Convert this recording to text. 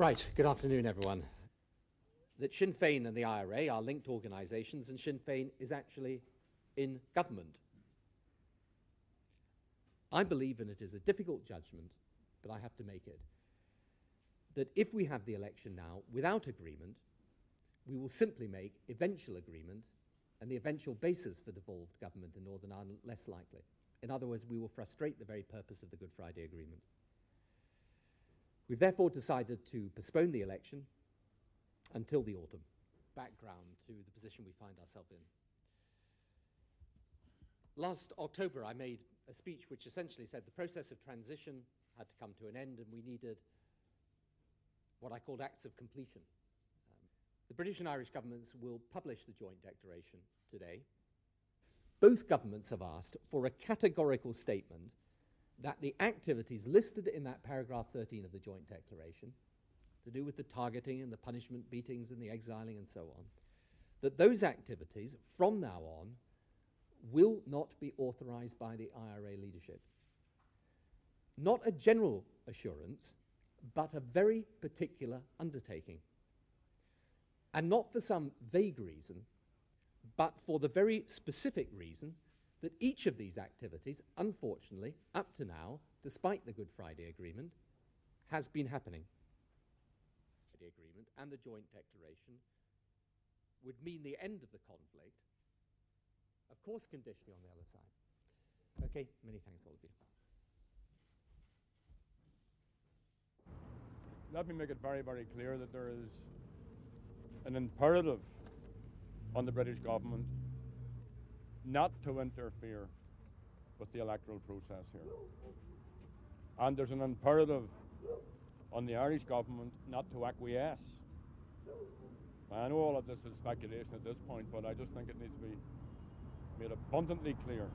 Right, good afternoon everyone. That Sinn Féin and the IRA are linked organisations, and Sinn Féin is actually in government. I believe, and it is a difficult judgment, but I have to make it, that if we have the election now without agreement, we will simply make eventual agreement and the eventual basis for devolved government in Northern Ireland less likely. In other words, we will frustrate the very purpose of the Good Friday Agreement. We've therefore decided to postpone the election until the autumn. Background to the position we find ourselves in. Last October, I made a speech which essentially said the process of transition had to come to an end and we needed what I called acts of completion. The British and Irish governments will publish the joint declaration today. Both governments have asked for a categorical statement that the activities listed in that paragraph 13 of the joint declaration, to do with the targeting and the punishment, beatings and the exiling and so on, that those activities from now on will not be authorised by the IRA leadership. Not a general assurance, but a very particular undertaking. And not for some vague reason, but for the very specific reason that each of these activities, unfortunately, up to now, despite the Good Friday Agreement, has been happening. The agreement and the joint declaration would mean the end of the conflict, of course conditionally on the other side. Okay, many thanks all of you. Let me make it very, very clear that there is an imperative on the British government not to interfere with the electoral process here. And there's an imperative on the Irish government not to acquiesce. I know all of this is speculation at this point, but I just think it needs to be made abundantly clear